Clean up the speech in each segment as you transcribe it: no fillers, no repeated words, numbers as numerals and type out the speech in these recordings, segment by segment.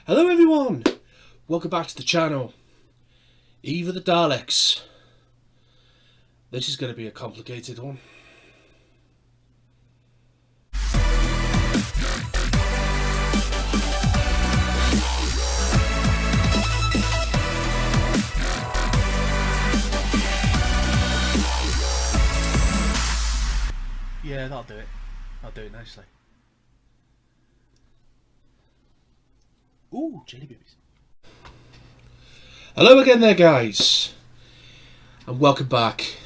Hello everyone! Welcome back to the channel. Eve of the Daleks. This is going to be a complicated one. Yeah, that'll do it. I'll do it nicely. Ooh, jelly babies. Hello again there, guys, and welcome back.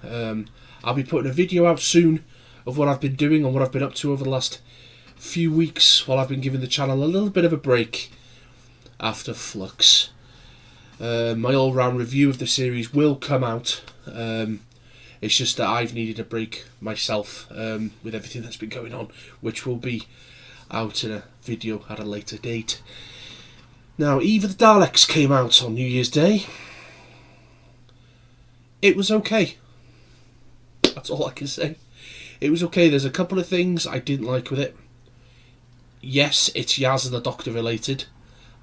I'll be putting a video out soon of what I've been doing and what I've been up to over the last few weeks while I've been giving the channel a little bit of a break after Flux. My all-round review of the series will come out. It's just that I've needed a break myself with everything that's been going on, which will be out in a video at a later date. Now, Eve of the Daleks came out on New Year's Day. It was okay. That's all I can say. It was okay. There's a couple of things I didn't like with it. Yes, it's Yaz and the Doctor related.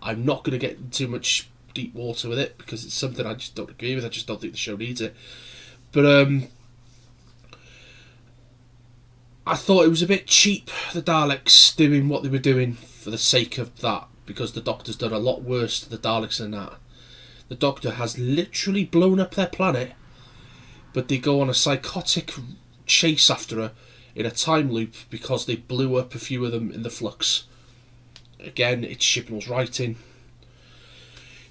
I'm not going to get into too much deep water with it because it's something I just don't agree with. I just don't think the show needs it. But I thought it was a bit cheap, the Daleks doing what they were doing for the sake of that, because the Doctor's done a lot worse to the Daleks than that. The Doctor has literally blown up their planet, but they go on a psychotic chase after her in a time loop because they blew up a few of them in the Flux. Again, it's Chibnall's writing.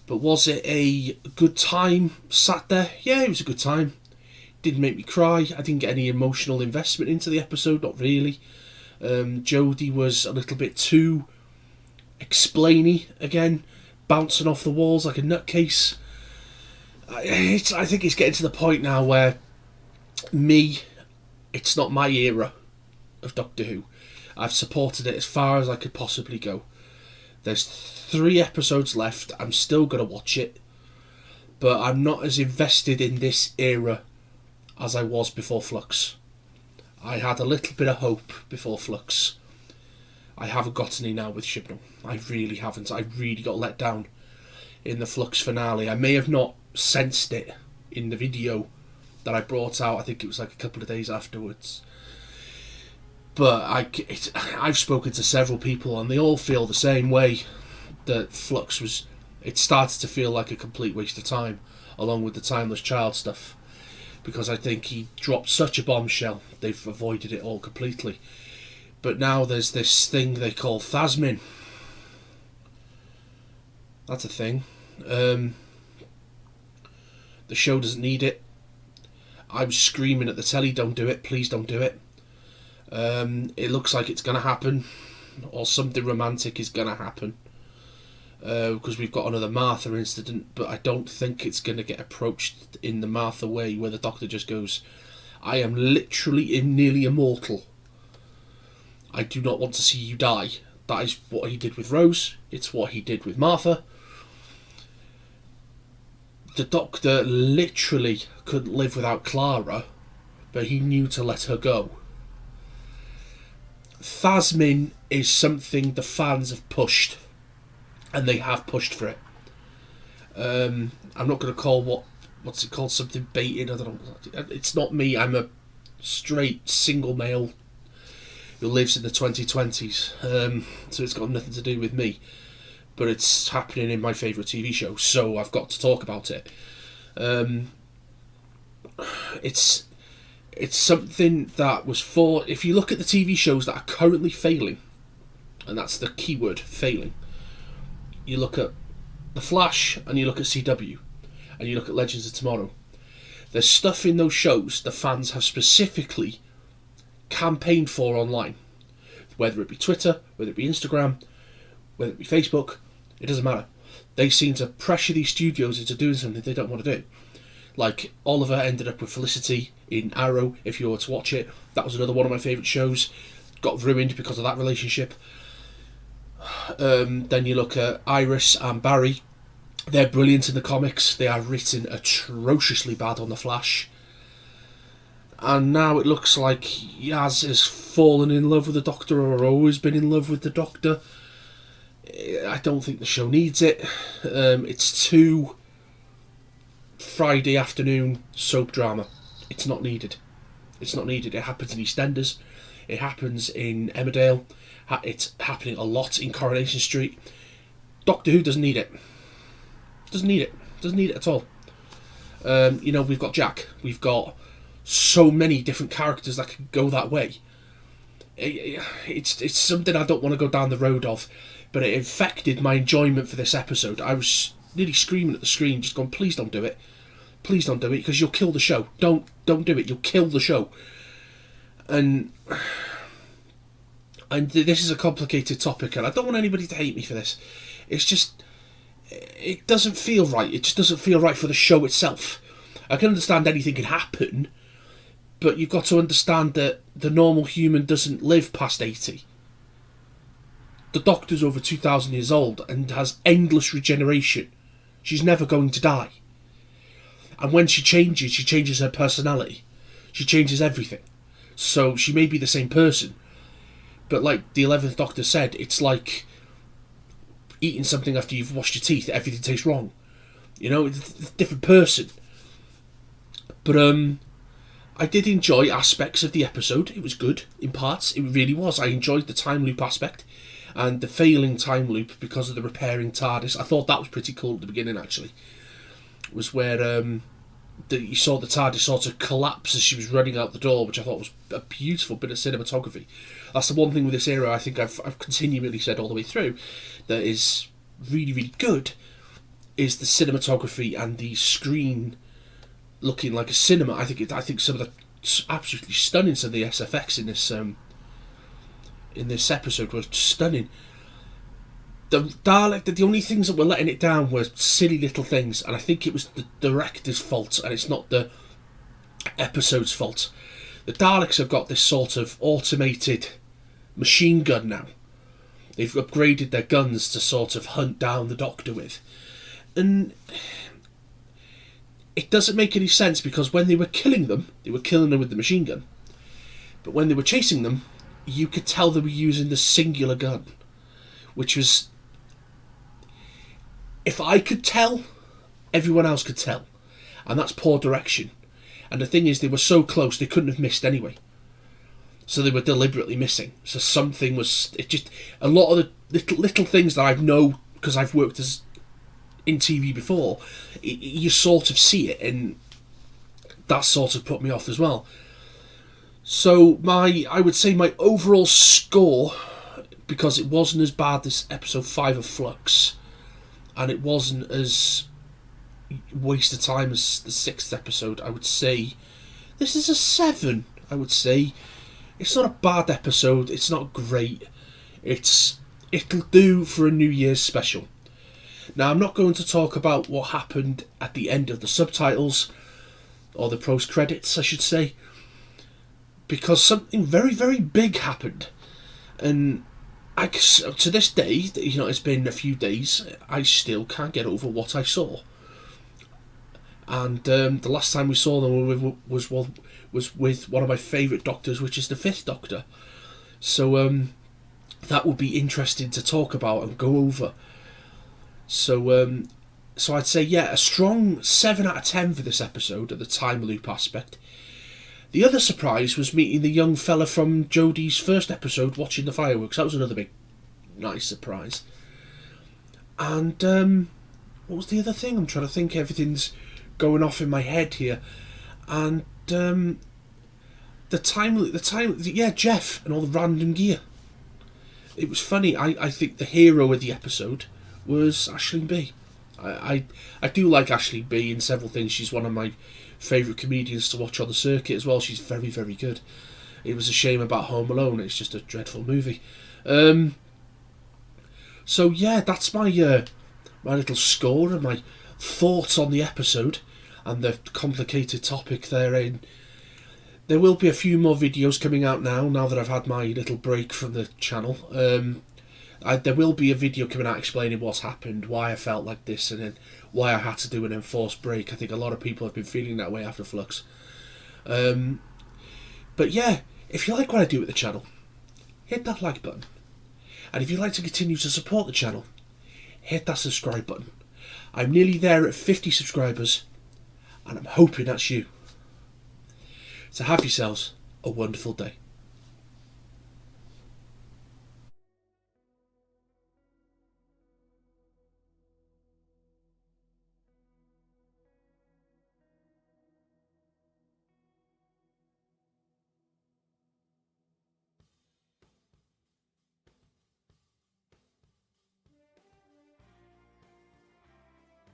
But was it a good time sat there? Yeah, it was a good time. Didn't make me cry. I didn't get any emotional investment into the episode, not really. Jodie was a little bit too explainy again, bouncing off the walls like a nutcase. I think it's getting to the point now where it's not my era of Doctor Who. I've supported it as far as I could possibly go. There's 3 episodes left. I'm still going to watch it, but I'm not as invested in this era as I was before Flux. I had a little bit of hope before Flux. I haven't got any now with Chibnall. I really haven't. I really got let down in the Flux finale. I may have not sensed it in the video that I brought out. I think it was like a couple of days afterwards. But I've spoken to several people and they all feel the same way, that Flux was... It started to feel like a complete waste of time, along with the Timeless Child stuff. Because I think he dropped such a bombshell, they've avoided it all completely. But now there's this thing they call Thasmin. That's a thing. The show doesn't need it. I'm screaming at the telly, don't do it, please don't do it. It looks like it's going to happen, or something romantic is going to happen. Because we've got another Martha incident, but I don't think it's going to get approached in the Martha way, where the Doctor just goes, I am literally nearly immortal. I do not want to see you die. That is what he did with Rose. It's what he did with Martha. The Doctor literally couldn't live without Clara, but he knew to let her go. Thasmin is something the fans have pushed, and they have pushed for it. I'm not going to call what's it called, something baiting. I don't know. It's not me. I'm a straight single male who lives in the 2020s, so it's got nothing to do with me, but it's happening in my favourite TV show, so I've got to talk about it. It's something that was for... If you look at the TV shows that are currently failing, and that's the keyword, failing, you look at The Flash, and you look at CW, and you look at Legends of Tomorrow, there's stuff in those shows the fans have specifically campaigned for online, whether it be Twitter, whether it be Instagram, whether it be Facebook, it doesn't matter. They seem to pressure these studios into doing something they don't want to do. Like Oliver ended up with Felicity in Arrow. If you were to watch it, that was another one of my favourite shows. Got ruined because of that relationship. Then you look at Iris and Barry. They're brilliant in the comics. They are written atrociously bad on The Flash. And now it looks like Yaz has fallen in love with the Doctor, or always been in love with the Doctor. I I don't think the show needs it. It's too Friday afternoon soap drama. It's not needed. It's not needed. It happens in EastEnders. It happens in Emmerdale. It's happening a lot in Coronation Street. Doctor Who doesn't need it. Doesn't need it. Doesn't need it at all. We've got Jack. We've got so many different characters that can go that way. It's something I don't want to go down the road of, but it affected my enjoyment for this episode. I was nearly screaming at the screen, just going, please don't do it. Please don't do it, because you'll kill the show. Don't do it. You'll kill the show. And this is a complicated topic, and I don't want anybody to hate me for this. It's just, it doesn't feel right. It just doesn't feel right for the show itself. I can understand anything can happen, but you've got to understand that the normal human doesn't live past 80. The Doctor's over 2,000 years old and has endless regeneration. She's never going to die. And when she changes her personality. She changes everything. So she may be the same person, but like the 11th Doctor said, it's like eating something after you've washed your teeth. Everything tastes wrong. It's a different person. But I did enjoy aspects of the episode. It was good in parts. It really was. I enjoyed the time loop aspect and the failing time loop because of the repairing TARDIS. I thought that was pretty cool at the beginning, actually. It was where you saw the TARDIS sort of collapse as she was running out the door, which I thought was a beautiful bit of cinematography. That's the one thing with this era I think I've continually said all the way through that is really, really good, is the cinematography and the screen looking like a cinema. I think some of the absolutely stunning, some of the SFX in this episode was stunning. The Dalek, the only things that were letting it down were silly little things, and I think it was the director's fault, and it's not the episode's fault. The Daleks have got this sort of automated machine gun now. They've upgraded their guns to sort of hunt down the Doctor with. And it doesn't make any sense, because when they were killing them with the machine gun. But when they were chasing them, you could tell they were using the singular gun. Which was... if I could tell, everyone else could tell. And that's poor direction. And the thing is, they were so close, they couldn't have missed anyway. So they were deliberately missing. So something was... it just... a lot of the little things that I know, because I've worked in TV before, you sort of see it, and that sort of put me off as well. So I would say my overall score, because it wasn't as bad as episode 5 of Flux, and it wasn't as waste of time as the 6th episode, I would say this is a 7. I would say it's not a bad episode, it's not great, it'll do for a New Year's special. Now, I'm not going to talk about what happened at the end of the subtitles, or the post credits I should say, because something very, very big happened, and to this day, it's been a few days, I still can't get over what I saw. And the last time we saw them was with one of my favourite Doctors, which is the 5th Doctor. So that would be interesting to talk about and go over. So I'd say, yeah, a strong 7 out of 10 for this episode at the time loop aspect. The other surprise was meeting the young fella from Jodie's first episode watching the fireworks. That was another big, nice surprise. And what was the other thing? I'm trying to think. Everything's going off in my head here. And Jeff and all the random gear. It was funny. I think the hero of the episode was Aisling Bea. I do like Aisling Bea in several things. She's one of my favourite comedians to watch on the circuit as well. She's very, very good. It was a shame about Home Alone. It's just a dreadful movie. So yeah, that's my little score and my thoughts on the episode and the complicated topic therein. There will be a few more videos coming out now that I've had my little break from the channel. There will be a video coming out explaining what's happened, why I felt like this, and then why I had to do an enforced break. I think a lot of people have been feeling that way after Flux. But yeah, if you like what I do at the channel, hit that like button. And if you'd like to continue to support the channel, hit that subscribe button. I'm nearly there at 50 subscribers, and I'm hoping that's you. So have yourselves a wonderful day.